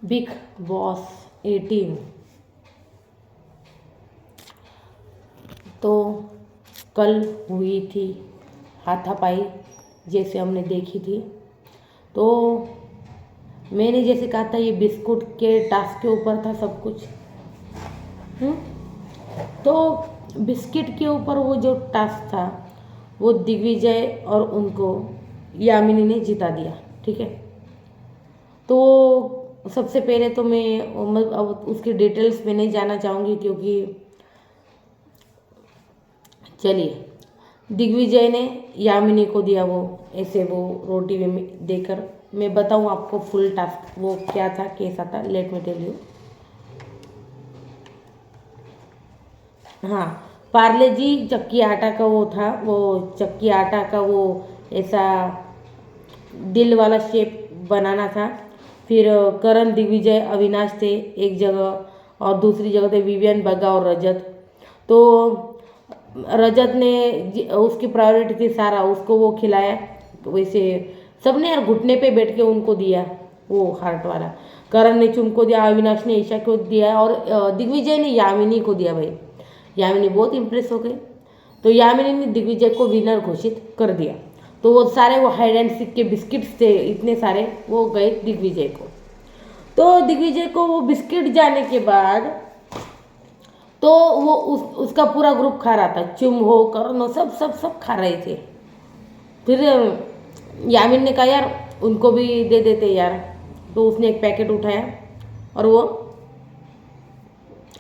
Big boss 18। तो कल हुई थी हाथापाई, जैसे हमने देखी थी। तो मैंने जैसे कहा था, ये बिस्कुट के टास्क के ऊपर था सब कुछ। तो बिस्किट के ऊपर वो जो टास्क था, वो दिग्विजय और उनको यामिनी ने जिता दिया। ठीक है। तो सबसे पहले तो मैं अब उसकी डिटेल्स में नहीं जाना चाहूँगी, क्योंकि चलिए, दिग्विजय ने यामिनी को दिया वो ऐसे वो रोटी में देकर। मैं बताऊँ आपको फुल टास्क वो क्या था, कैसा था। Let me tell you. हाँ, पार्ले जी चक्की आटा का वो था, वो चक्की आटा का वो ऐसा दिल वाला शेप बनाना था। फिर करण, दिग्विजय, अविनाश थे एक जगह, और दूसरी जगह थे विवियन, बग्गा और रजत। तो रजत ने उसकी प्रायोरिटी थी सारा, उसको वो खिलाया। वैसे सबने यार घुटने पे बैठ के उनको दिया वो हार्ट वाला। करण ने चुम को दिया, अविनाश ने ईशा को दिया, और दिग्विजय ने यामिनी को दिया। भाई यामिनी बहुत इंप्रेस हो गई, तो यामिनी ने दिग्विजय को विनर घोषित कर दिया। तो वो सारे वो हाइड एंड सीक के बिस्किट्स थे इतने सारे, वो गए दिग्विजय को। तो दिग्विजय को वो बिस्किट जाने के बाद तो वो उसका पूरा ग्रुप खा रहा था। चुम हो, करण हो, सब सब सब खा रहे थे। फिर यामिन ने कहा यार उनको भी दे देते यार। तो उसने एक पैकेट उठाया और वो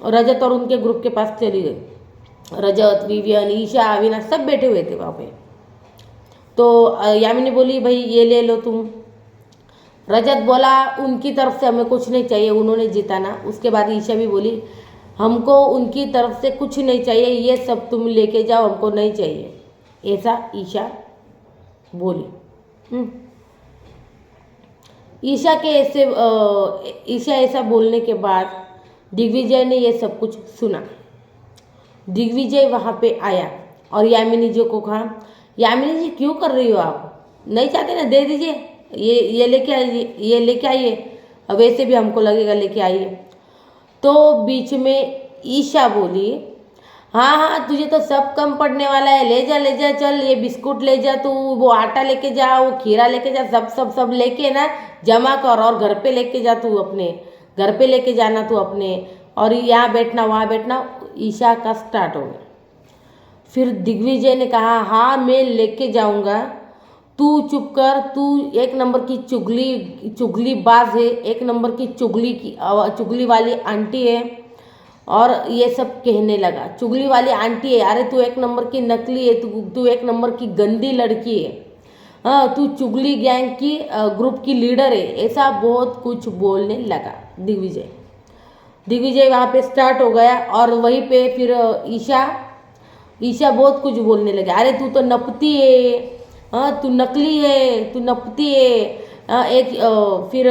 रजत और उनके ग्रुप के पास चली गई। रजत, विवियन, ईशा, अविनाश सब बैठे हुए थे वहाँ पे। तो यामिनी ने बोली भाई ये ले लो तुम। रजत बोला उनकी तरफ से हमें कुछ नहीं चाहिए, उन्होंने जिताना। उसके बाद ईशा भी बोली हमको उनकी तरफ से कुछ नहीं चाहिए, ये सब तुम लेके जाओ, हमको नहीं चाहिए। ऐसा ईशा बोली। ईशा ऐसा बोलने के बाद दिग्विजय ने ये सब कुछ सुना। दिग्विजय वहाँ पे आया और यामिनी जी को कहा, यामिनी जी क्यों कर रही हो आप? नहीं चाहते ना, दे दीजिए, ये लेके आइए, ये लेके आइए। अब वैसे भी हमको लगेगा, लेके आइए। तो बीच में ईशा बोली हाँ हाँ, तुझे तो सब कम पड़ने वाला है, ले जा चल, ये बिस्कुट ले जा, तू वो आटा लेके जा, वो खीरा लेके जा, सब सब सब लेके ना जमा कर, और घर पे लेके जा, तू अपने घर पे लेके जाना तू अपने, और यहाँ बैठना वहाँ बैठना। ईशा का स्टार्ट हो गया। फिर दिग्विजय ने कहा हाँ मैं लेके जाऊंगा, तू चुप कर, तू एक नंबर की चुगली बाज है, एक नंबर की चुगली वाली आंटी है। और ये सब कहने लगा, चुगली वाली आंटी है, अरे तू एक नंबर की नकली है, तू एक नंबर की गंदी लड़की है, हाँ तू चुगली गैंग की ग्रुप की लीडर है। ऐसा बहुत कुछ बोलने लगा दिग्विजय वहाँ पे स्टार्ट हो गया। और वहीं पे फिर ईशा बहुत कुछ बोलने लगे, अरे तू तो नपती है, हाँ तू नकली है, तू नपती है। फिर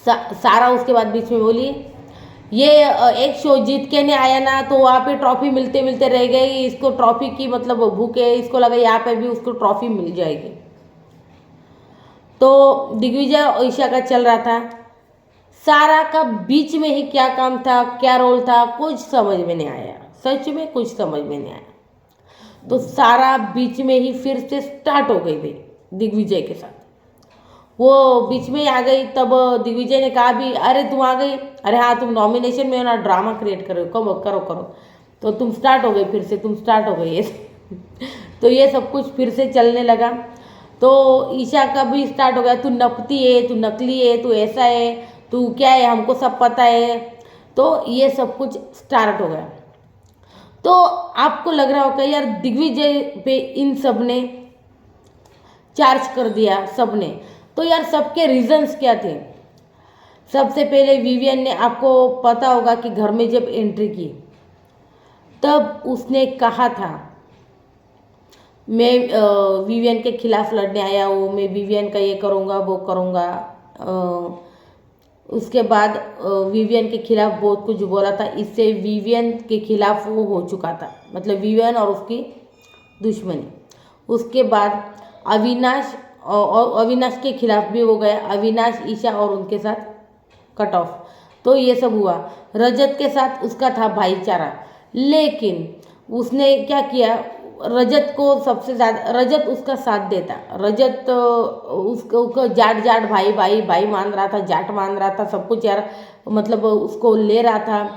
सारा उसके बाद बीच में बोली ये एक शो जीत के नहीं आया ना, तो वहाँ पे ट्रॉफी मिलते मिलते रह गई, इसको ट्रॉफी की मतलब भूख है, इसको लगा यहाँ पे भी उसको ट्रॉफी मिल जाएगी। तो दिग्विजय और ईशा का चल रहा था। सारा का बीच में ही क्या काम था, क्या रोल था, कुछ समझ में नहीं आया, सच में कुछ समझ में नहीं आया। तो सारा बीच में ही फिर से स्टार्ट हो गई भाई दिग्विजय के साथ। वो बीच में ही आ गई, तब दिग्विजय ने कहा भी अरे तुम आ गई, अरे हाँ तुम नॉमिनेशन में ना ड्रामा क्रिएट करो, करो करो करो। तो तुम स्टार्ट हो गई, फिर से तुम स्टार्ट हो गई तो ये सब कुछ फिर से चलने लगा। तो ईशा का भी स्टार्ट हो गया, तू नपती है, तू नकली है, तू ऐसा है, तू क्या है, हमको सब पता है। तो ये सब कुछ स्टार्ट हो गया। तो आपको लग रहा होगा यार दिग्विजय पे इन सब ने चार्ज कर दिया सबने, तो यार सबके रीजंस क्या थे? सबसे पहले विवियन ने, आपको पता होगा कि घर में जब एंट्री की तब उसने कहा था मैं विवियन के खिलाफ लड़ने आया हूँ, मैं विवियन का ये करूँगा वो करूँगा। उसके बाद विवियन के खिलाफ बहुत कुछ बोला था, इससे विवियन के खिलाफ वो हो चुका था, मतलब विवियन और उसकी दुश्मनी। उसके बाद अविनाश और अविनाश के खिलाफ भी हो गया, अविनाश, ईशा और उनके साथ कट ऑफ। तो ये सब हुआ। रजत के साथ उसका था भाईचारा, लेकिन उसने क्या किया, रजत को सबसे ज़्यादा, रजत उसका साथ देता, रजत उसको जाट जाट भाई भाई भाई मान रहा था, जाट मान रहा था, सब कुछ यार मतलब उसको ले रहा था।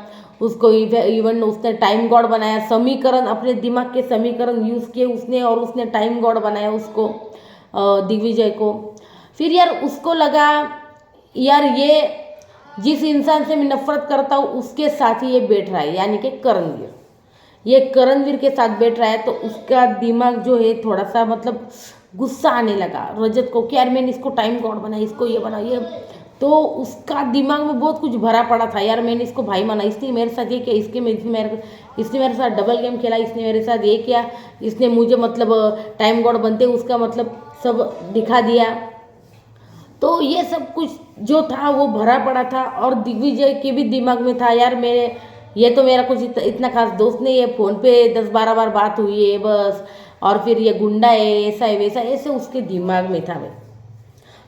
उसको इवन उसने टाइम गॉड बनाया, समीकरण अपने दिमाग के समीकरण यूज़ किए उसने, और उसने टाइम गॉड बनाया उसको, दिग्विजय को। फिर यार उसको लगा यार ये जिस इंसान से मैं नफरत करता हूँ उसके साथ ही ये बैठ रहा है, यानी कि करणवीर, ये करणवीर के साथ बैठ रहा है। तो उसका दिमाग जो है थोड़ा सा मतलब गुस्सा आने लगा रजत को कि यार मैंने इसको टाइम गॉड बनाया, इसको ये बना ये। तो उसका दिमाग में बहुत कुछ भरा पड़ा था, यार मैंने इसको भाई माना, इसने मेरे साथ ये किया, इसने मेरे साथ डबल गेम खेला, इसने मेरे साथ ये किया, इसने मुझे मतलब टाइम गॉड बनते उसका मतलब सब दिखा दिया। तो ये सब कुछ जो था वो भरा पड़ा था, और दिग्विजय के भी दिमाग में था यार मेरे, ये तो मेरा कुछ इतना खास दोस्त नहीं है, फ़ोन पे 10-12 बार बात हुई है बस, और फिर ये गुंडा है, ऐसा है वैसा, ऐसे उसके दिमाग में था भाई।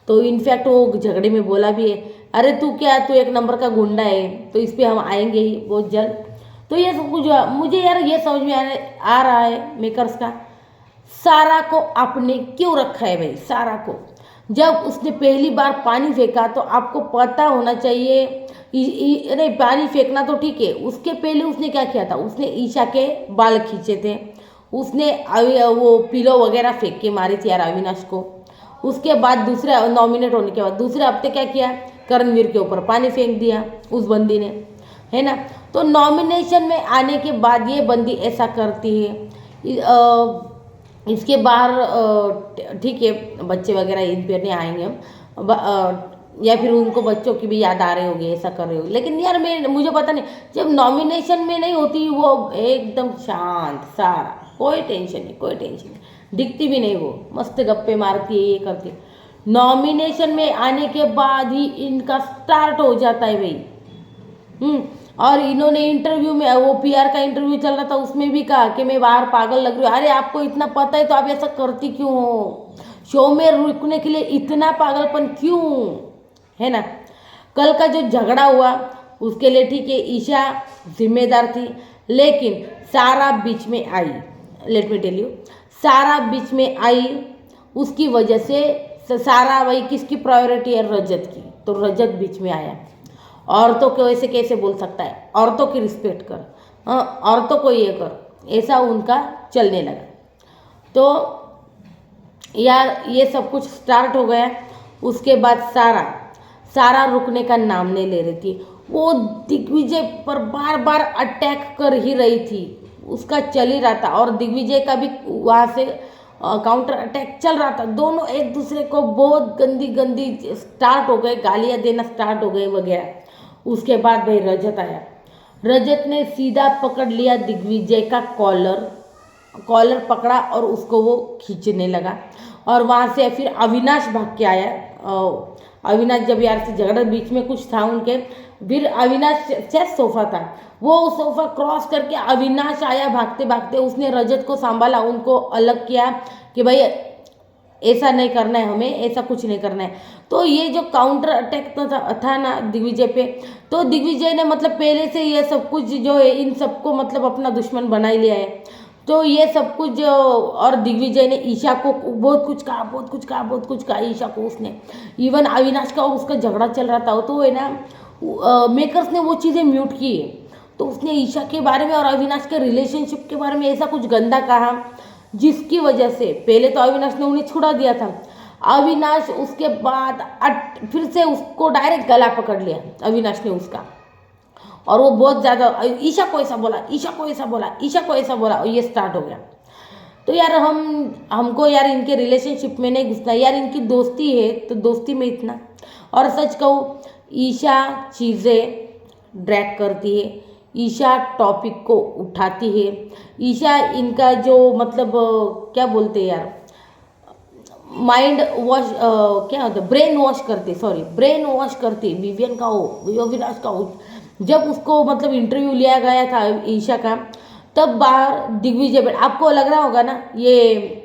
तो इनफैक्ट वो झगड़े में बोला भी है, अरे तू क्या, तू एक नंबर का गुंडा है, तो इस पर हम आएंगे ही बहुत जल्द। तो ये सब कुछ मुझे यार ये समझ में आ रहा है मेकर्स का, सारा को आपने क्यों रखा है भाई। सारा को जब उसने पहली बार पानी फेंका तो आपको पता होना चाहिए, अरे पानी फेंकना तो ठीक है, उसके पहले उसने क्या किया था, उसने ईशा के बाल खींचे थे, उसने वो पिलो वगैरह फेंक के मारी थी यार अविनाश को। उसके बाद दूसरे नॉमिनेट होने के बाद दूसरे हफ्ते क्या किया, करणवीर के ऊपर पानी फेंक दिया उस बंदी ने, है ना। तो नॉमिनेशन में आने के बाद ये बंदी ऐसा करती है। इसके बाहर ठीक है बच्चे वगैरह इन पर नहीं आएंगे हम, या फिर उनको बच्चों की भी याद आ रही होगी, ऐसा कर रहे हो, लेकिन यार मुझे पता नहीं, जब नॉमिनेशन में नहीं होती वो एकदम शांत, सारा कोई टेंशन नहीं, कोई टेंशन नहीं, दिखती भी नहीं, वो मस्त गप्पे मारती है, ये करती है। नॉमिनेशन में आने के बाद ही इनका स्टार्ट हो जाता है भाई। और इन्होंने इंटरव्यू में, वो पीआर का इंटरव्यू चल रहा था, उसमें भी कहा कि मैं बाहर पागल लग रही हूँ। अरे आपको इतना पता है तो आप ऐसा करती क्यों हो, शो में रुकने के लिए इतना पागलपन क्यों, है ना। कल का जो झगड़ा हुआ उसके लिए ठीक है ईशा जिम्मेदार थी, लेकिन सारा बीच में आई, लेट मी टेल यू, सारा बीच में आई, उसकी वजह से सारा वही किसकी प्रायोरिटी है, रजत की, तो रजत बीच में आया। औरतों को ऐसे कैसे बोल सकता है, औरतों की रिस्पेक्ट कर, औरतों को ये कर, ऐसा उनका चलने लगा। तो यार ये सब कुछ स्टार्ट हो गया। उसके बाद सारा रुकने का नाम नहीं ले रही थी, वो दिग्विजय पर बार बार अटैक कर ही रही थी, उसका चल ही रहा था, और दिग्विजय का भी वहाँ से काउंटर अटैक चल रहा था। दोनों एक दूसरे को बहुत गंदी गंदी स्टार्ट हो गए, गालियाँ देना स्टार्ट हो गए वगैरह। उसके बाद भाई रजत आया, रजत ने सीधा पकड़ लिया दिग्विजय का कॉलर पकड़ा और उसको वो खींचने लगा, और वहाँ से फिर अविनाश भाग के आया। अविनाश जब यार से झगड़ा बीच में कुछ था उनके, फिर अविनाश चेस सोफा था, वो सोफा क्रॉस करके अविनाश आया भागते भागते, उसने रजत को संभाला, उनको अलग किया कि भाई ऐसा नहीं करना है, हमें ऐसा कुछ नहीं करना है। तो ये जो काउंटर अटैक तो था ना दिग्विजय पे, तो दिग्विजय ने मतलब पहले से ये सब कुछ जो है इन सबको मतलब अपना दुश्मन बना ही लिया है। तो ये सब कुछ जो, और दिग्विजय ने ईशा को बहुत कुछ कहा ईशा को, उसने इवन अविनाश का और उसका झगड़ा चल रहा था, तो है ना मेकर्स ने वो चीज़ें म्यूट की है। तो उसने ईशा के बारे में और अविनाश के रिलेशनशिप के बारे में ऐसा कुछ गंदा कहा, जिसकी वजह से पहले तो अविनाश ने उन्हें छुड़ा दिया था, अविनाश उसके बाद फिर से उसको डायरेक्ट गला पकड़ लिया अविनाश ने उसका, और वो बहुत ज़्यादा ईशा को ऐसा बोला, ईशा को ऐसा बोला, ईशा को ऐसा बोला, और ये स्टार्ट हो गया। तो यार हमको यार इनके रिलेशनशिप में नहीं घुसना, यार इनकी दोस्ती है तो दोस्ती में इतना। और सच कहूँ ईशा चीज़ें ड्रैग करती है, ईशा टॉपिक को उठाती है, ईशा इनका जो मतलब क्या बोलते हैं यार, माइंड वॉश क्या होता है, ब्रेन वॉश करती विवियन का हो, अविनाश का हो। जब उसको मतलब इंटरव्यू लिया गया था ईशा का, तब बाहर दिग्विजय, आपको लग रहा होगा ना ये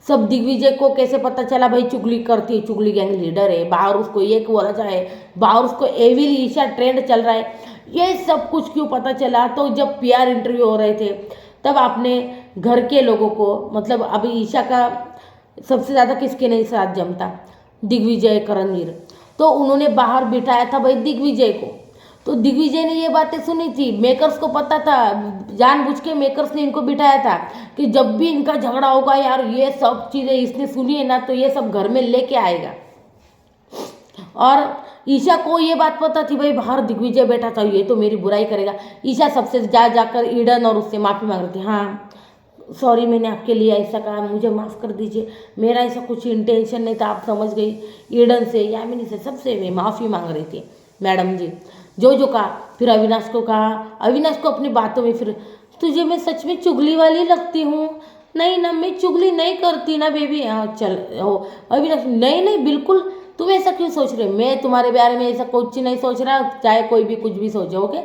सब दिग्विजय को कैसे पता चला भाई चुगली करती है, चुगली गैंग लीडर है, बाहर उसको ये बोला जाए, बाहर उसको एविल ईशा ट्रेंड चल रहा है, ये सब कुछ क्यों पता चला? तो जब पीआर इंटरव्यू हो रहे थे तब आपने घर के लोगों को, मतलब अभी ईशा का सबसे ज़्यादा किसके नहीं साथ जमता, दिग्विजय करणवीर, तो उन्होंने बाहर बिठाया था भाई दिग्विजय को। तो दिग्विजय ने ये बातें सुनी थी, मेकर्स को पता था, जानबूझ के मेकर्स ने इनको बिठाया था कि जब भी इनका झगड़ा होगा यार ये सब चीज़ें इसने सुनी है ना तो ये सब घर में लेके आएगा। और ईशा को ये बात पता थी भाई बाहर दिग्विजय बैठा था, ये तो मेरी बुराई करेगा। ईशा सबसे जाकर ईडन और उससे माफ़ी मांग रही थी, हाँ सॉरी मैंने आपके लिए ऐसा कहा, मुझे माफ़ कर दीजिए, मेरा ऐसा कुछ इंटेंशन नहीं था, आप समझ गई। ईडन से, यामिनी से, सबसे मैं माफ़ी मांग रही थी मैडम जी, जो कहा। फिर अविनाश को कहा, अविनाश को अपनी बातों में फिर, तुझे मैं सच में चुगली वाली लगती हूँ? नहीं ना, मैं चुगली नहीं करती ना बेबी। हाँ चल हो अविनाश, नहीं बिल्कुल, तुम ऐसा क्यों सोच रहे हो? मैं तुम्हारे बारे में ऐसा कुछ नहीं सोच रहा, चाहे कोई भी कुछ भी सोचे, ओके?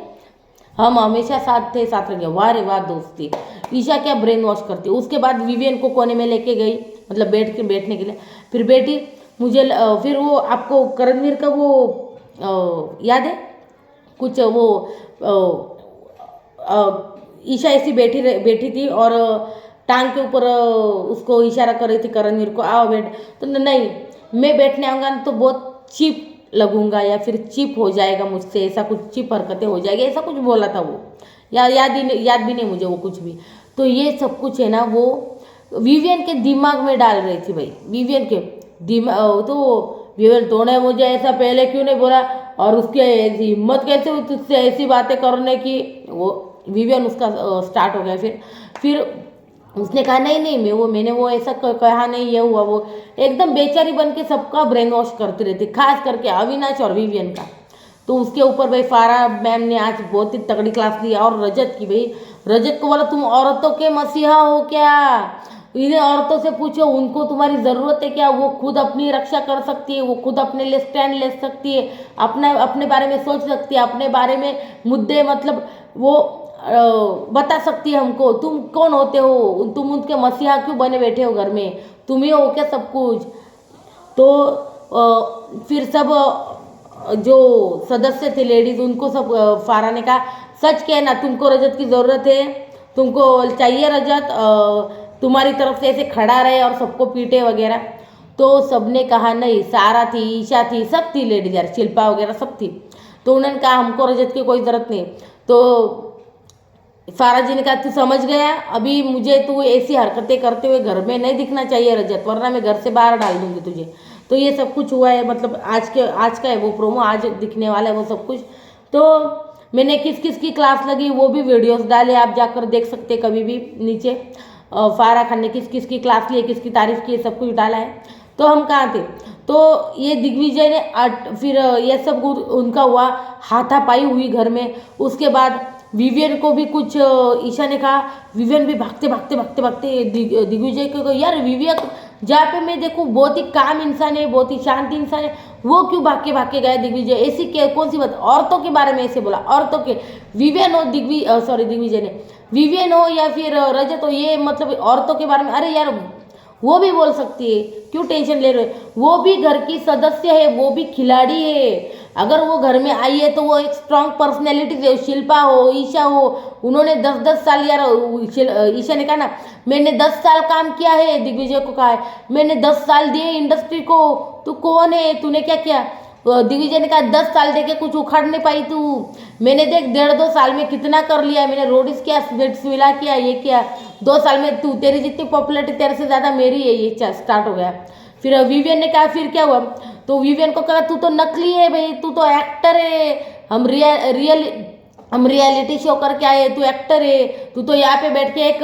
हम हमेशा साथ थे, साथ रहेंगे। वाह रे वाह दोस्ती। ईशा क्या ब्रेन वॉश करती है। उसके बाद विवियन को कोने में लेके गई, मतलब बैठने के लिए। फिर बेटी मुझे फिर वो आपको करणवीर का वो याद है कुछ, वो ईशा ऐसी बैठी थी और टांग के ऊपर उसको इशारा कर रही थी करणवीर को, आओ बैठ। तो नहीं, मैं बैठने आऊँगा तो बहुत चीप लगूंगा या फिर चिप हो जाएगा मुझसे, ऐसा कुछ चिप हरकतें हो जाएगी, ऐसा कुछ बोला था वो, याद भी नहीं मुझे वो कुछ भी। तो ये सब कुछ है ना वो विवियन के दिमाग में डाल रही थी भाई, विवियन के दिमाग। तो विवियन तूने मुझे ऐसा पहले क्यों नहीं बोला, और उसकी ऐसी हिम्मत कैसे हुई तुझसे ऐसी बातें करने की। वो विवियन उसका स्टार्ट हो गया। फिर उसने कहा नहीं मैंने वो ऐसा कहा नहीं, ये हुआ वो, एकदम बेचारी बन के सबका ब्रेन वॉश करती रहती, खास करके अविनाश और विवियन का। तो उसके ऊपर भाई फारा मैम ने आज बहुत ही तगड़ी क्लास ली। और रजत की, भाई रजत को बोला तुम औरतों के मसीहा हो क्या? इन्हें औरतों से पूछो उनको तुम्हारी ज़रूरत है क्या? वो खुद अपनी रक्षा कर सकती है, वो खुद अपने लिए स्टैंड ले सकती है, अपने बारे में सोच सकती है, अपने बारे में मुद्दे मतलब वो बता सकती है हमको। तुम कौन होते हो? तुम उनके मसीहा क्यों बने बैठे हो घर में? तुम ही हो क्या सब कुछ? तो फिर सब जो सदस्य थे लेडीज, उनको सब फारा ने कहा सच कहना, तुमको रजत की ज़रूरत है, तुमको चाहिए रजत, तुम्हारी तरफ से ऐसे खड़ा रहे और सबको पीटे वगैरह। तो सबने कहा नहीं, सारा थी, ईशा थी, सब थी लेडीज यार, शिल्पा वगैरह सब थी। तो उन्होंने कहा हमको रजत की कोई ज़रूरत नहीं। तो फारा जी ने कहा तू समझ गया, अभी मुझे तू ऐसी हरकतें करते हुए घर में नहीं दिखना चाहिए रजत, वरना मैं घर से बाहर डाल दूंगी तुझे। तो ये सब कुछ हुआ है, मतलब आज का है वो प्रोमो, आज दिखने वाला है वो सब कुछ। तो मैंने किस किस की क्लास लगी वो भी वीडियोस डाले, आप जाकर देख सकते कभी भी नीचे। फारा खान ने किस किस की क्लास ली, किसकी तारीफ की, सब कुछ डाला है। तो हम कहाँ थे? तो ये दिग्विजय ने फिर ये सब उनका हुआ, हाथापाई हुई घर में। उसके बाद विवियन को भी कुछ ईशा ने कहा, विवियन भी भागते दिग्विजय को, यार विवियन जहाँ पे मैं देखूँ बहुत ही काम इंसान है, बहुत ही शांति इंसान है, वो क्यों भाग के गए दिग्विजय? ऐसी कौन सी बात? औरतों के बारे में ऐसे बोला, औरतों के, विवियन हो दिग्विजय ने, विवियन हो या फिर रजत हो, ये मतलब औरतों के बारे में। अरे यार वो भी बोल सकती है, क्यों टेंशन ले रहे हो? वो भी घर की सदस्य है, वो भी खिलाड़ी है। अगर वो घर में आई है तो वो एक स्ट्रांग पर्सनैलिटी है। शिल्पा हो, ईशा हो, उन्होंने 10-10 साल, यार ईशा ने कहा ना मैंने 10 साल काम किया है, दिग्विजय को कहा है मैंने 10 साल दिए इंडस्ट्री को, तू कौन है, तूने क्या किया? दिग्विजय ने कहा 10 साल देके कुछ उखाड़ नहीं पाई तू, मैंने देख 1.5-2 साल में कितना कर लिया, मैंने रोडिस किया, स्विला किया, ये किया, 2 साल में तू, तेरी जितनी पॉपुलरिटी तेरे से ज़्यादा मेरी है। ये स्टार्ट हो गया। फिर विवियन ने कहा फिर क्या हुआ? तो विवियन को कहा तू तो नकली है भाई, तू तो एक्टर है, हम रियलिटी शो करके आए, तू एक्टर है, तू तो यहाँ पे बैठ के एक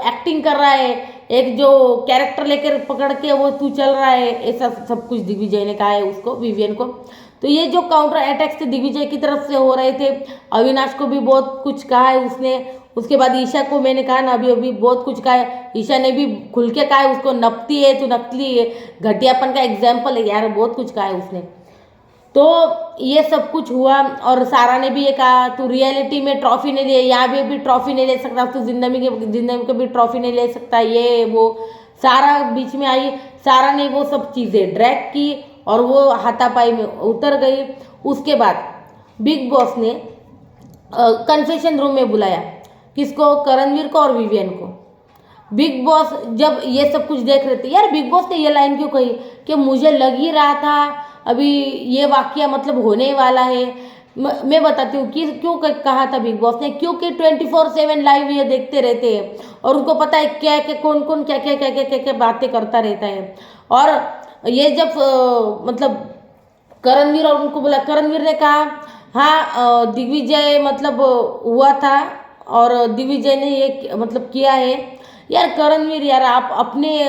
एक्टिंग कर रहा है, एक जो कैरेक्टर लेकर पकड़ के वो तू चल रहा है, ऐसा सब कुछ दिग्विजय ने कहा है उसको, विवियन को। तो ये जो काउंटर अटैक्स थे दिग्विजय की तरफ से हो रहे थे, अविनाश को भी बहुत कुछ कहा है उसने। उसके बाद ईशा को मैंने कहा ना अभी बहुत कुछ कहा है, ईशा ने भी खुल के कहा है उसको, नपती है तू, नकली है, घटियापन का एग्जाम्पल है यार, बहुत कुछ कहा है उसने। तो ये सब कुछ हुआ। और सारा ने भी ये कहा तू रियलिटी में ट्रॉफी नहीं ले, यहाँ भी ट्रॉफी नहीं ले सकता, तू जिंदगी के भी ट्रॉफी नहीं ले सकता, ये वो सारा बीच में आई, सारा ने वो सब चीज़ें ड्रैग की और वो हाथापाई में उतर गई। उसके बाद बिग बॉस ने कन्फेशन रूम में बुलाया, किसको? करणवीर को और विवियन को। बिग बॉस जब ये सब कुछ देख रहे थे, यार बिग बॉस ने ये लाइन क्यों कही कि मुझे लग ही रहा था अभी ये वाकया मतलब होने वाला है। मैं बताती हूँ कि क्यों कहा था बिग बॉस ने, क्योंकि 24/7 लाइव ये देखते रहते हैं और उनको पता है क्या क्या कौन कौन क्या क्या क्या क्या क्या क्या बातें करता रहता है। और ये जब मतलब करणवीर और उनको बोला, करणवीर ने कहा हाँ दिग्विजय मतलब हुआ था और दिग्विजय ने ये मतलब किया है। यार करणवीर यार आप अपने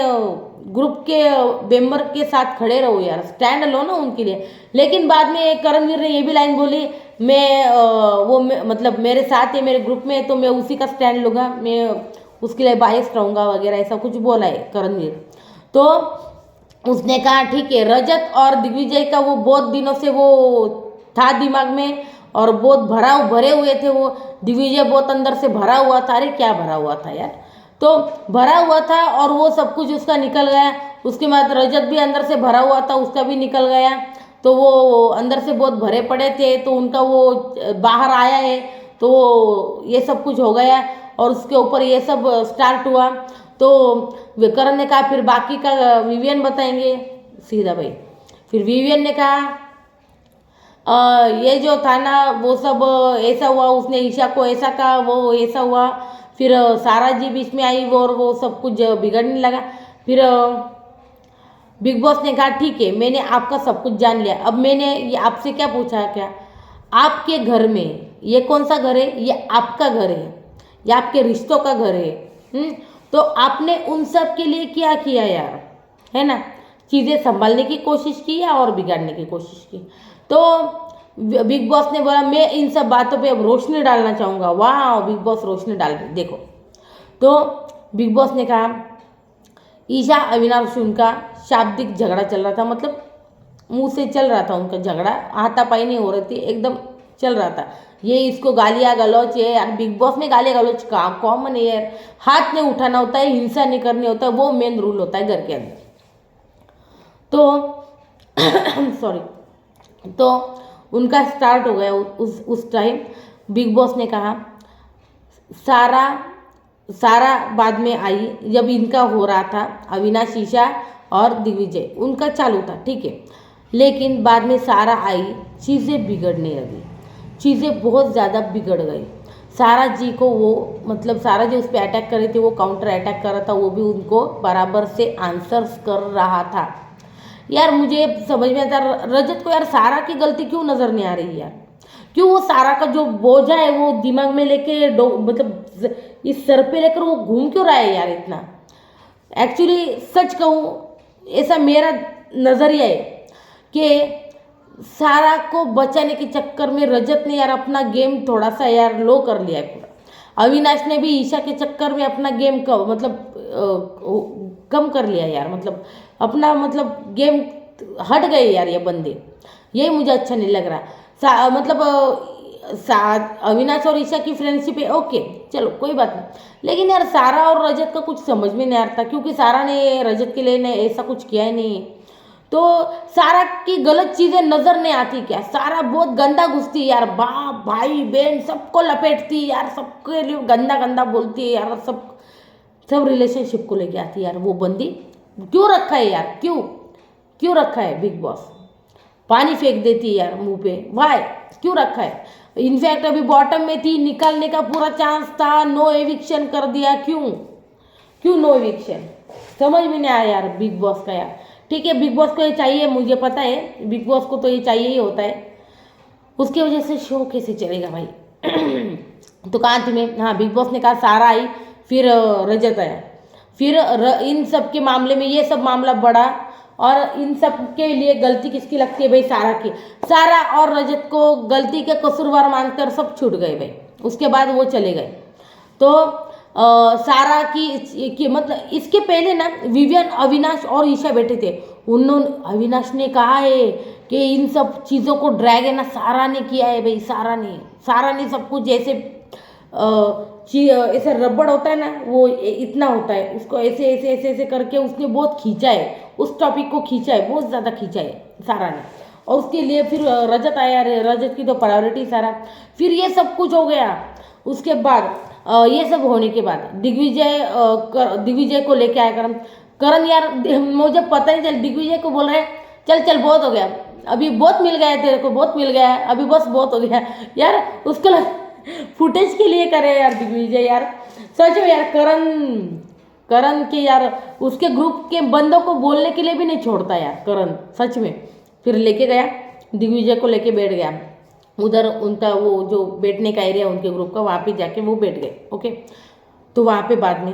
ग्रुप के मेंबर के साथ खड़े रहो यार, स्टैंड लो ना उनके लिए। लेकिन बाद में करणवीर ने ये भी लाइन बोली, मैं मतलब मेरे साथ है मेरे ग्रुप में तो मैं उसी का स्टैंड लूँगा, मैं उसके लिए बायस रहूँगा वगैरह, ऐसा कुछ बोला है करणवीर। तो उसने कहा ठीक है, रजत और दिग्विजय का वो बहुत दिनों से वो था दिमाग में और बहुत भरे हुए थे वो। दिग्विजय बहुत अंदर से भरा हुआ था। अरे क्या भरा हुआ था यार, तो भरा हुआ था और वो सब कुछ उसका निकल गया। उसके बाद रजत भी अंदर से भरा हुआ था, उसका भी निकल गया। तो वो अंदर से बहुत भरे पड़े थे तो उनका वो बाहर आया है, तो ये सब कुछ हो गया और उसके ऊपर ये सब स्टार्ट हुआ। तो करण ने कहा फिर बाकी का विवियन बताएंगे सीधा भाई। फिर विवियन ने कहा ये जो था ना वो सब ऐसा हुआ, उसने ईशा को ऐसा कहा, वो ऐसा हुआ। फिर सारा जी बीच में आई और वो सब कुछ बिगड़ने लगा। फिर बिग बॉस ने कहा ठीक है मैंने आपका सब कुछ जान लिया, अब मैंने ये आपसे क्या पूछा, क्या आपके घर में ये कौन सा घर है? ये आपका घर है, ये आपके रिश्तों का घर है। तो आपने उन सब के लिए क्या किया यार, है ना? चीज़ें संभालने की कोशिश की या और बिगाड़ने की कोशिश की? तो बिग बॉस ने बोला मैं इन सब बातों पे अब रोशनी डालना चाहूँगा। वाह, बिग बॉस रोशनी डाल रहे देखो। तो बिग बॉस ने कहा ईशा अविनाश उनका शाब्दिक झगड़ा चल रहा था, मतलब मुंह से चल रहा था उनका झगड़ा, हाथापाई नहीं हो रही थी, एकदम चल रहा था। ये इसको गालियाँ गलौच है यार, बिग बॉस में गालियाँ गलौच का कॉमन है यार। हाथ नहीं उठाना होता है, हिंसा नहीं करनी होता है, वो मेन रूल होता है घर के अंदर। तो सॉरी, तो उनका स्टार्ट हो गया उस टाइम। बिग बॉस ने कहा सारा बाद में आई जब इनका हो रहा था, अविनाश ईशा और दिग्विजय उनका चालू था, ठीक है। लेकिन बाद में सारा आई, चीज़ें बिगड़ने लगी, चीज़ें बहुत ज़्यादा बिगड़ गई। सारा जी को वो मतलब सारा जी उस पर अटैक कर रही थी, वो काउंटर अटैक कर रहा था, वो भी उनको बराबर से आंसर्स कर रहा था। यार मुझे समझ में आता रजत को यार सारा की गलती क्यों नज़र नहीं आ रही यार? क्यों वो सारा का जो बोझा है वो दिमाग में लेके मतलब इस सर पे लेकर वो घूम क्यों रहा है यार इतना? एक्चुअली सच कहूँ ऐसा मेरा नज़रिया है कि सारा को बचाने के चक्कर में रजत ने यार अपना गेम थोड़ा सा यार लो कर लिया है पूरा। अविनाश ने भी ईशा के चक्कर में अपना गेम कम कर लिया यार, मतलब अपना मतलब गेम हट गए यार ये बंदे। यही मुझे अच्छा नहीं लग रहा। अविनाश और ईशा की फ्रेंडशिप है, ओके चलो कोई बात नहीं, लेकिन यार सारा और रजत का कुछ समझ में नहीं आता, क्योंकि सारा ने रजत के लिए ने ऐसा कुछ किया ही नहीं। तो सारा की गलत चीज़ें नज़र नहीं आती क्या? सारा बहुत गंदा घुसती यार, बाप भाई बहन सबको लपेटती यार, सबके लिए गंदा गंदा बोलती है यार, सब रिलेशनशिप को लेके आती है यार। वो बंदी क्यों रखा है यार, क्यों रखा है बिग बॉस? पानी फेंक देती है यार मुंह पे, वाई क्यों रखा है? इनफैक्ट अभी बॉटम में थी, निकालने का पूरा चांस था, नो एविक्शन कर दिया। क्यों नो एविक्शन? समझ में नहीं आया यार बिग बॉस का यार। ठीक है बिग बॉस को ये चाहिए, मुझे पता है बिग बॉस को तो ये चाहिए ही होता है, उसकी वजह से शो कैसे चलेगा भाई? तो कहाँ थी मैं? हाँ, बिग बॉस ने कहा सारा आई, फिर रजत आया, फिर इन सब के मामले में ये सब मामला बढ़ा और इन सब के लिए गलती किसकी लगती है भाई? सारा की। सारा और रजत को गलती के कसूरवार मानकर सब छूट गए भाई, उसके बाद वो चले गए। तो सारा की मतलब इसके पहले ना विवियन, अविनाश और ईशा बैठे थे। अविनाश ने कहा है कि इन सब चीज़ों को ड्रैग है ना सारा ने किया है भाई, सारा ने सब कुछ जैसे ऐसा रबड़ होता है ना, वो इतना होता है, उसको ऐसे ऐसे ऐसे ऐसे करके उसने बहुत खींचा है, उस टॉपिक को खींचा है, बहुत ज़्यादा खींचा है सारा ने। और उसके लिए फिर रजत आया, रजत की तो प्रायोरिटी सारा। फिर ये सब कुछ हो गया। उसके बाद ये सब होने के बाद दिग्विजय को लेके आया करण। करण यार मुझे पता नहीं चल, दिग्विजय को बोल रहे हैं चल चल बहुत हो गया, अभी बहुत मिल गया है तेरे को, बहुत मिल गया है, अभी बस बहुत हो गया यार। उसको फुटेज के लिए करे यार दिग्विजय यार, सच में यार। करण के यार उसके ग्रुप के बंदों को बोलने के लिए भी नहीं छोड़ता यार करण, सच में। फिर लेके गया, दिग्विजय को लेके बैठ गया उधर, उनका वो जो बैठने का एरिया उनके ग्रुप का, वहाँ पे जाके वो बैठ गए। ओके, तो वहाँ पे बाद में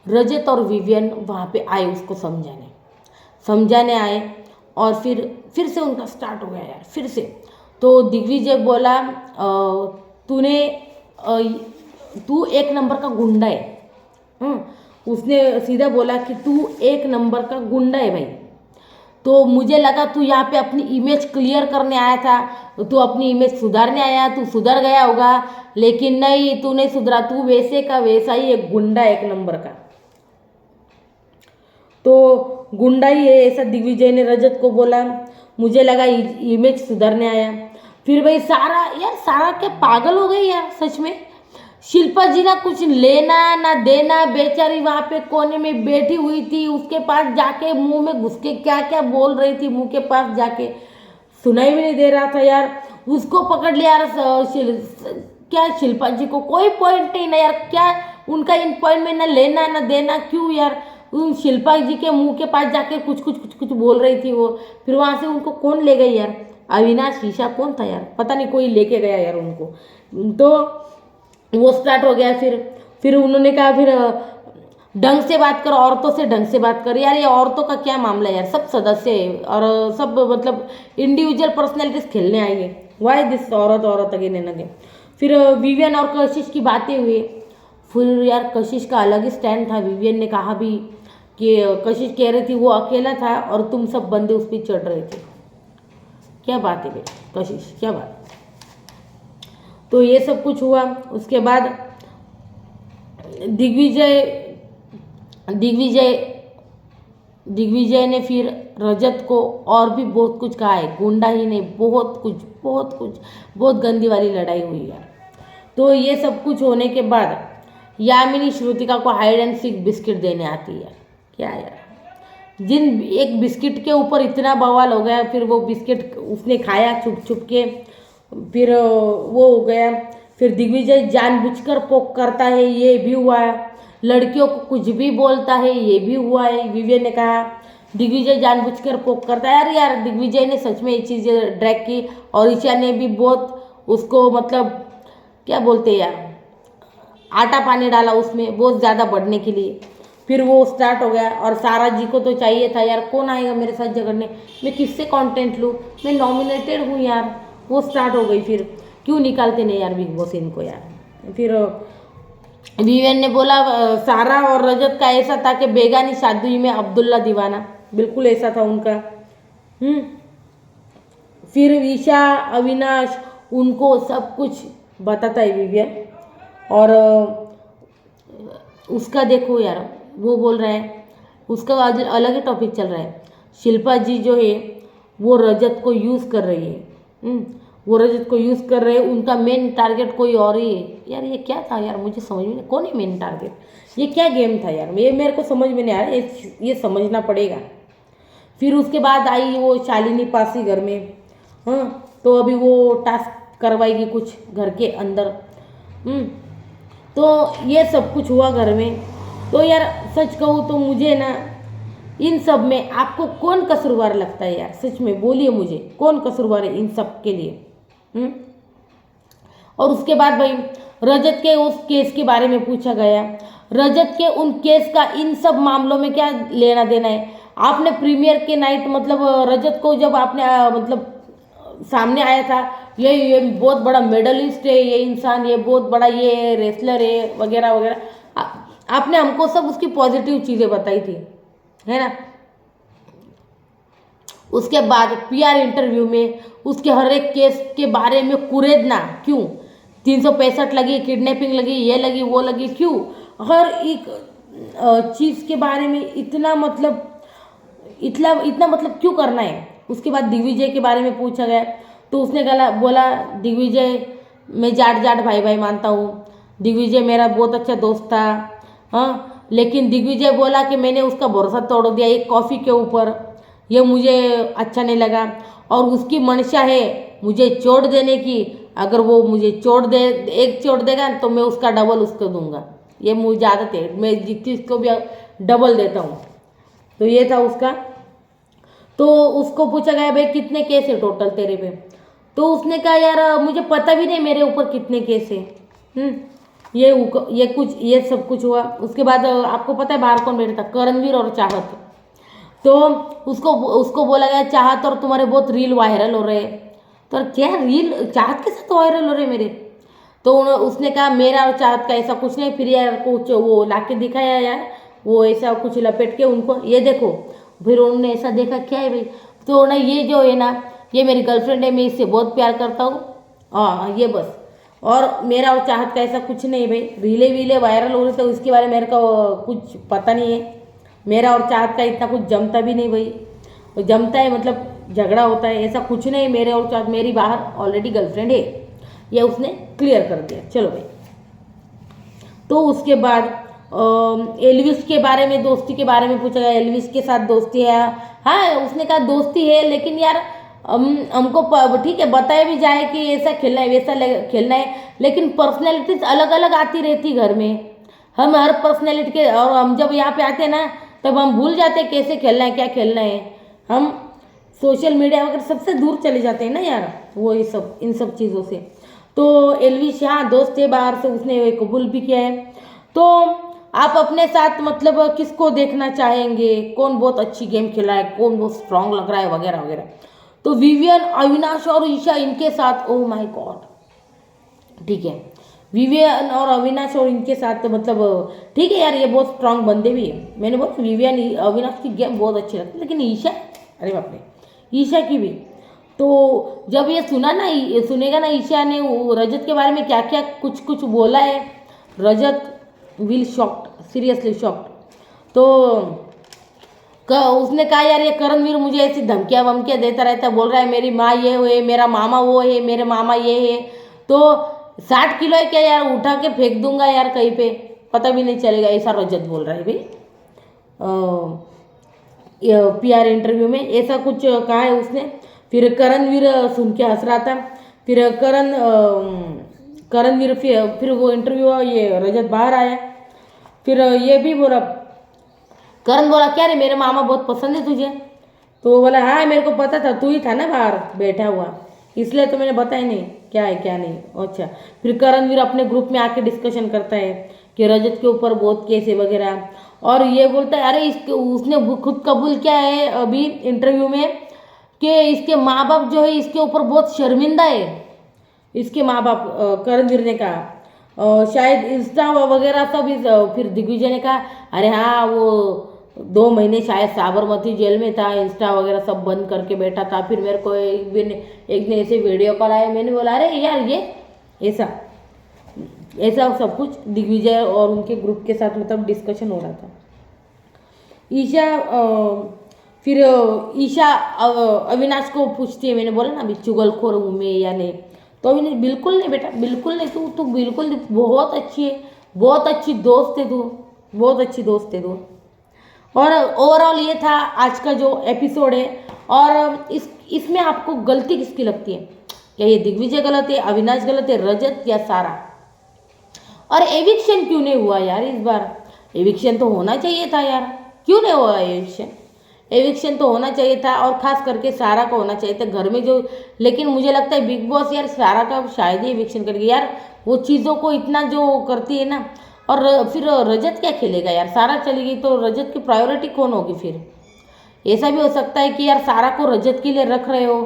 रजत और विवियन वहाँ पे आए उसको समझाने आए। और फिर से उनका स्टार्ट हो गया यार, फिर से। तो दिग्विजय बोला तू एक नंबर का गुंडा है। उसने सीधा बोला कि तू एक नंबर का गुंडा है भाई। तो मुझे लगा तू यहाँ पे अपनी इमेज क्लियर करने आया था, तू अपनी इमेज सुधारने आया, तू सुधर गया होगा, लेकिन नहीं, तू नहीं सुधरा, तू वैसे का वैसा ही एक गुंडा एक नंबर का। तो गुंडा ही है ऐसा दिग्विजय ने रजत को बोला। मुझे लगा इमेज सुधारने आया। फिर भाई सारा क्या पागल हो गई यार, सच में। शिल्पा जी ना कुछ लेना ना देना, बेचारी वहाँ पे कोने में बैठी हुई थी, उसके पास जाके मुंह में घुस के क्या क्या बोल रही थी, मुंह के पास जाके सुनाई भी नहीं दे रहा था यार। उसको पकड़ लिया यार, क्या शिल्पा जी को कोई पॉइंट नहीं ना यार, क्या उनका इन पॉइंट में ना लेना ना देना, क्यों यार। उन शिल्पा जी के मुंह के पास जाके कुछ बोल रही थी वो। फिर वहाँ से उनको कौन ले गई यार, अविनाश शीशा कौन था यार, पता नहीं, कोई लेके गया यार उनको। तो वो स्टार्ट हो गया। फिर उन्होंने कहा फिर ढंग से बात करो, औरतों से ढंग से बात करो यार। ये औरतों का क्या मामला है यार, सब सदस्य है और सब मतलब इंडिविजुअल पर्सनैलिटीज खेलने आई है, वाई दिस औरत अगेन एंड अगेन। फिर विवियन और कशिश की बातें हुई। फिर यार कशिश का अलग ही स्टैंड था। विवियन ने कहा भी कि कशिश कह रही थी वो अकेला था और तुम सब बंदे उस पर चढ़ रहे थे। क्या बात है बेटा कशिश, क्या बात। तो ये सब कुछ हुआ। उसके बाद दिग्विजय ने फिर रजत को और भी बहुत कुछ कहा है, गुंडा ही नहीं, बहुत कुछ बहुत गंदी वाली लड़ाई हुई यार। तो ये सब कुछ होने के बाद यामिनी श्रुतिका को हाइड एंड सीक बिस्किट देने आती है यार। क्या यार, जिन एक बिस्किट के ऊपर इतना बवाल हो गया, फिर वो बिस्किट उसने खाया छुप के, फिर वो हो गया। फिर दिग्विजय जानबूझकर पोक करता है, ये भी हुआ है। लड़कियों को कुछ भी बोलता है, ये भी हुआ है। विवियन ने कहा दिग्विजय जानबूझकर पोक करता है। यार दिग्विजय ने सच में ये चीज़ें ड्रैग की, और ईशा ने भी बहुत उसको मतलब क्या बोलते हैं यार, आटा पानी डाला उसमें बहुत ज़्यादा बढ़ने के लिए। फिर वो स्टार्ट हो गया। और सारा जी को तो चाहिए था यार, कौन आएगा मेरे साथ झगड़ने, मैं किससे कंटेंट लूँ, मैं नॉमिनेटेड हूँ यार। वो स्टार्ट हो गई। फिर क्यों निकालते नहीं यार बिग बॉस इनको यार। फिर विवियन ने बोला सारा और रजत का ऐसा था कि बेगानी शादी में अब्दुल्ला दीवाना, बिल्कुल ऐसा था उनका। फिर ईशा अविनाश उनको सब कुछ बताता है विवियन। और उसका देखो यार, वो बोल रहा है, उसका अलग ही टॉपिक चल रहा है। शिल्पा जी जो है वो रजत को यूज़ कर रही है। वो रजत को यूज़ कर रहे हैं, उनका मेन टारगेट कोई और ही है यार। ये क्या था यार, मुझे समझ में नहीं, कौन है मेन टारगेट, ये क्या गेम था यार, ये मेरे को समझ में नहीं आ रहा, ये समझना पड़ेगा। फिर उसके बाद आई वो शालिनी पासी घर में। तो अभी वो टास्क करवाएगी कुछ घर के अंदर। तो ये सब कुछ हुआ घर में। तो यार सच कहूँ तो मुझे ना इन सब में आपको कौन कसूरवार लगता है यार, सच में बोलिए मुझे, कौन कसूरवार है इन सब के लिए। और उसके बाद भाई रजत के उस केस के बारे में पूछा गया। रजत के उन केस का इन सब मामलों में क्या लेना देना है। आपने प्रीमियर के नाइट मतलब रजत को जब आपने मतलब सामने आया था, ये बहुत बड़ा मेडलिस्ट है ये इंसान, ये बहुत बड़ा ये रेसलर है वगैरह वगैरह, आपने हमको सब उसकी पॉजिटिव चीज़ें बताई थी, है ना। उसके बाद पीआर इंटरव्यू में उसके हर एक केस के बारे में कुरेदना, क्यों 365 लगी, किडनैपिंग लगी, ये लगी वो लगी, क्यों हर एक चीज़ के बारे में इतना मतलब इतना मतलब क्यों करना है। उसके बाद दिग्विजय के बारे में पूछा गया तो उसने बोला दिग्विजय मैं जाट जाट भाई भाई मानता हूँ, दिग्विजय मेरा बहुत अच्छा दोस्त था। हाँ, लेकिन दिग्विजय बोला कि मैंने उसका भरोसा तोड़ दिया एक कॉफ़ी के ऊपर, ये मुझे अच्छा नहीं लगा और उसकी मंशा है मुझे चोट देने की। अगर वो मुझे एक चोट देगा तो मैं उसका डबल उसको दूंगा, ये मुझे आदत है, मैं जिसको भी डबल देता हूँ। तो ये था उसका। तो उसको पूछा गया भाई कितने केस है टोटल तेरे पे, तो उसने कहा यार मुझे पता भी नहीं मेरे ऊपर कितने केस है। ये सब कुछ हुआ। उसके बाद आपको पता है बाहर कौन बैठा था, करणवीर और चाहत। तो उसको बोला गया चाहत और तुम्हारे बहुत रील वायरल हो रहे हैं। तो क्या रील चाहत के साथ वायरल हो रहे मेरे? तो उसने कहा मेरा और चाहत का ऐसा कुछ नहीं। फिर यार कुछ वो लाके दिखाया यार, वो ऐसा कुछ लपेट के उनको ये देखो। फिर उन्होंने ऐसा देखा क्या है भाई, तो ना ये जो है ना ये मेरी गर्लफ्रेंड है, मैं इससे बहुत प्यार करता हूँ, हाँ ये बस। और मेरा और चाहत का ऐसा कुछ नहीं भाई, रीले वीले वायरल हो रहे थे उसके बारे में मेरे को कुछ पता नहीं है। मेरा और चाहत का इतना कुछ जमता भी नहीं भाई, तो जमता है मतलब झगड़ा होता है, ऐसा कुछ नहीं। मेरे और चाहत मेरी बाहर ऑलरेडी गर्लफ्रेंड है, ये उसने क्लियर कर दिया। चलो भाई, तो उसके बाद एल्विस के बारे में, दोस्ती के बारे में पूछा गया, एल्विस के साथ दोस्ती है? हाँ, उसने कहा दोस्ती है, लेकिन यार हमको ठीक है बताया भी जाए कि ऐसा खेलना है वैसा खेलना है, लेकिन पर्सनैलिटीज अलग अलग आती रहती घर में। हम हर पर्सनैलिटी के, और हम जब यहाँ पे आते हैं ना तब हम भूल जाते हैं कैसे खेलना है क्या खेलना है। हम सोशल मीडिया वगैरह सबसे दूर चले जाते हैं ना यार, वो ये सब इन सब चीज़ों से। तो एल्विस यहाँ दोस्त है बाहर से, उसने कबूल भी किया है। तो आप अपने साथ मतलब किसको देखना चाहेंगे, कौन बहुत अच्छी गेम खेला है, कौन बहुत स्ट्रांग लग रहा है वगैरह वगैरह। तो विवियन, अविनाश और ईशा इनके साथ, ओह माय गॉड, ठीक है विवियन और अविनाश और इनके साथ मतलब ठीक है यार, ये बहुत स्ट्रांग बंदे भी है। मैंने बोला विवियन अविनाश की गेम बहुत अच्छी लगती है, लेकिन ईशा, अरे बाप रे, ईशा की भी। तो जब ये सुनेगा ना ईशा ने रजत के बारे में क्या क्या कुछ कुछ बोला है, रजत विल शॉक्ड, सीरियसली शॉक्ड। तो उसने कहा यार ये करणवीर मुझे ऐसी धमकियाँ वमकियाँ देता रहता, बोल रहा है मेरी माँ ये है, मेरा मामा वो है, मेरे मामा ये है। तो 60 किलो है क्या यार, उठा के फेंक दूंगा यार कहीं पे, पता भी नहीं चलेगा, ऐसा रजत बोल रहा है भाई PR इंटरव्यू में, ऐसा कुछ कहा है उसने। फिर करणवीर सुन के हंस रहा था। फिर करणवीर फिर वो इंटरव्यू हुआ, ये रजत बाहर आया। फिर ये भी बोला, करण बोला क्या रे मेरे मामा बहुत पसंद है तुझे? तो वो बोला हाँ मेरे को पता था, तू ही था ना बाहर बैठा हुआ, इसलिए तो मैंने बताया नहीं क्या है क्या नहीं। अच्छा, फिर करणवीर अपने ग्रुप में आके डिस्कशन करता है कि रजत के ऊपर बहुत केस है वगैरह, और ये बोलता है अरे इसके उसने खुद कबूल किया है अभी इंटरव्यू में कि इसके माँ बाप जो है इसके ऊपर बहुत शर्मिंदा है। इसके माँ बाप, करणवीर ने कहा शायद इंस्टा वगैरह सब फिर दिग्विजय ने कहा अरे हाँ वो 2 महीने शायद साबरमती जेल में था, इंस्टा वगैरह सब बंद करके बैठा था। फिर मेरे को एक दिन ऐसे वीडियो कॉल आया, मैंने बोला अरे यार ये ऐसा सब कुछ दिग्विजय और उनके ग्रुप के साथ मतलब डिस्कशन हो रहा था। फिर ईशा अविनाश को पूछती है, मैंने बोला ना अभी चुगलखोर हूँ मैं या नहीं, तो अविनाश बिल्कुल नहीं बेटा, बिल्कुल नहीं, तू बिल्कुल नहीं, बहुत अच्छी है, बहुत अच्छी दोस्त है तू, बहुत अच्छी दोस्त है तू। और ओवरऑल ये था आज का जो एपिसोड है। और इसमें आपको गलती किसकी लगती है? क्या ये दिग्विजय गलत है, अविनाश गलत है, रजत या सारा? और एविक्शन क्यों नहीं हुआ यार इस बार? एविक्शन तो होना चाहिए था यार, क्यों नहीं हुआ एविक्शन? एविक्शन तो होना चाहिए था, और खास करके सारा का होना चाहिए था घर में जो। लेकिन मुझे लगता है बिग बॉस यार सारा का शायद ही एविक्शन करेगी यार, वो चीज़ों को इतना जो करती है ना। और फिर रजत क्या खेलेगा यार, सारा चली गई तो रजत की प्रायोरिटी कौन होगी फिर? ऐसा भी हो सकता है कि यार सारा को रजत के लिए रख रहे हो,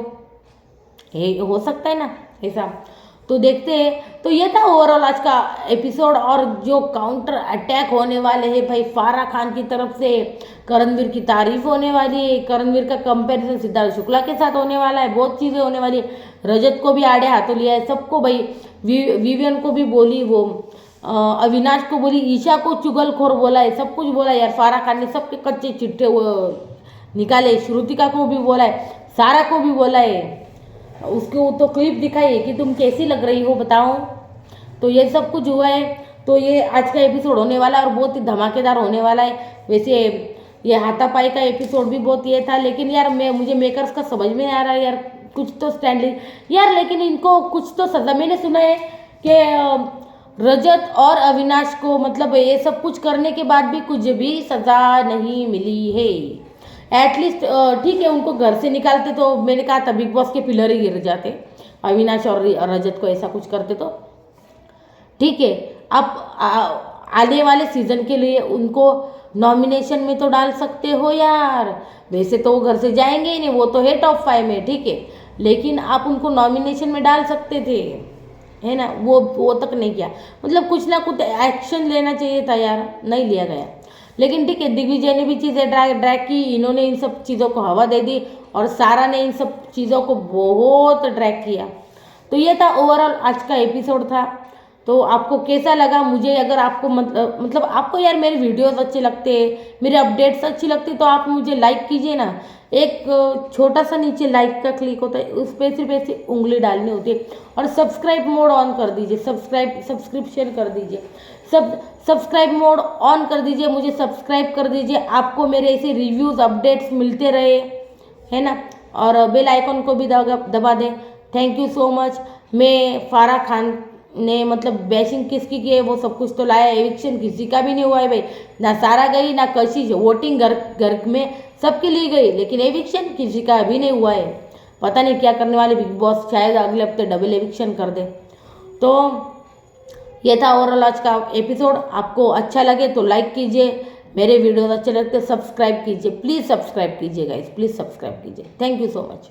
ये हो सकता है ना ऐसा। तो देखते हैं। तो ये था ओवरऑल आज का एपिसोड। और जो काउंटर अटैक होने वाले हैं भाई फारा खान की तरफ से, करणवीर की तारीफ होने वाली है, करणवीर का कंपैरिजन सिद्धार्थ शुक्ला के साथ होने वाला है, बहुत चीज़ें होने वाली है। रजत को भी आड़े हाथों लिया है, सबको भाई, विवियन को भी बोली, वो अविनाश को बोली, ईशा को चुगलखोर बोला है, सब कुछ बोला यार फारा खान ने, सबके कच्चे चिट्ठे वो निकाले, श्रुतिका को भी बोला है, सारा को भी बोला है, उसको तो क्लिप दिखाई है कि तुम कैसी लग रही हो बताओ। तो ये सब कुछ हुआ है। तो ये आज का एपिसोड होने वाला है और बहुत ही धमाकेदार होने वाला है। वैसे ये हाथापाई का एपिसोड भी बहुत ये था, लेकिन यार मुझे मेकर्स का समझ में नहीं आ रहा है यार, कुछ तो स्टैंड यार, लेकिन इनको कुछ तो सजा, मैंने सुना है कि रजत और अविनाश को मतलब ये सब कुछ करने के बाद भी कुछ भी सजा नहीं मिली है। एटलीस्ट ठीक है, उनको घर से निकालते तो मैंने कहा था बिग बॉस के पिलर ही गिर जाते, अविनाश और रजत को ऐसा कुछ करते तो ठीक है। आप आने वाले सीजन के लिए उनको नॉमिनेशन में तो डाल सकते हो यार, वैसे तो वो घर से जाएंगे ही नहीं, वो तो है टॉप 5 में ठीक है, लेकिन आप उनको नॉमिनेशन में डाल सकते थे, है ना। वो तक नहीं किया, मतलब कुछ ना कुछ एक्शन लेना चाहिए था यार, नहीं लिया गया। लेकिन ठीक है, दिग्विजय ने भी चीज़ें ड्रैग की, इन्होंने इन सब चीज़ों को हवा दे दी और सारा ने इन सब चीज़ों को बहुत ड्रैग किया। तो ये था ओवरऑल आज का एपिसोड था। तो आपको कैसा लगा मुझे, अगर आपको मतलब आपको यार मेरे वीडियोस अच्छे लगते हैं, मेरे अपडेट्स अच्छी लगती, तो आप मुझे लाइक कीजिए ना। एक छोटा सा नीचे लाइक का क्लिक होता है, उस पर सिर्फ ऐसी उंगली डालनी होती है और सब्सक्राइब मोड ऑन कर दीजिए, सब्सक्रिप्शन कर दीजिए, सब्सक्राइब मोड ऑन कर दीजिए, मुझे सब्सक्राइब कर दीजिए, आपको मेरे ऐसे रिव्यूज़ अपडेट्स मिलते रहे, है ना। और बेल आइकन को भी दबा दें। Thank you so much. मैं फारा खान ने मतलब बैशिंग किसकी की है वो सब कुछ तो लाया, एविक्शन किसी का भी नहीं हुआ है भाई, ना सारा गई ना कशिश, वोटिंग घर में सबके लिए गई, लेकिन एविक्शन किसी का भी नहीं हुआ है। पता नहीं क्या करने वाले बिग बॉस, शायद अगले हफ्ते डबल एविक्शन कर दे। तो ये था ओवरऑल आज का एपिसोड। आपको अच्छा लगे तो लाइक कीजिए, मेरे वीडियोस अच्छे लगते सब्सक्राइब कीजिए, प्लीज़ सब्सक्राइब कीजिए गाइस, प्लीज़ सब्सक्राइब कीजिए। Thank you so much.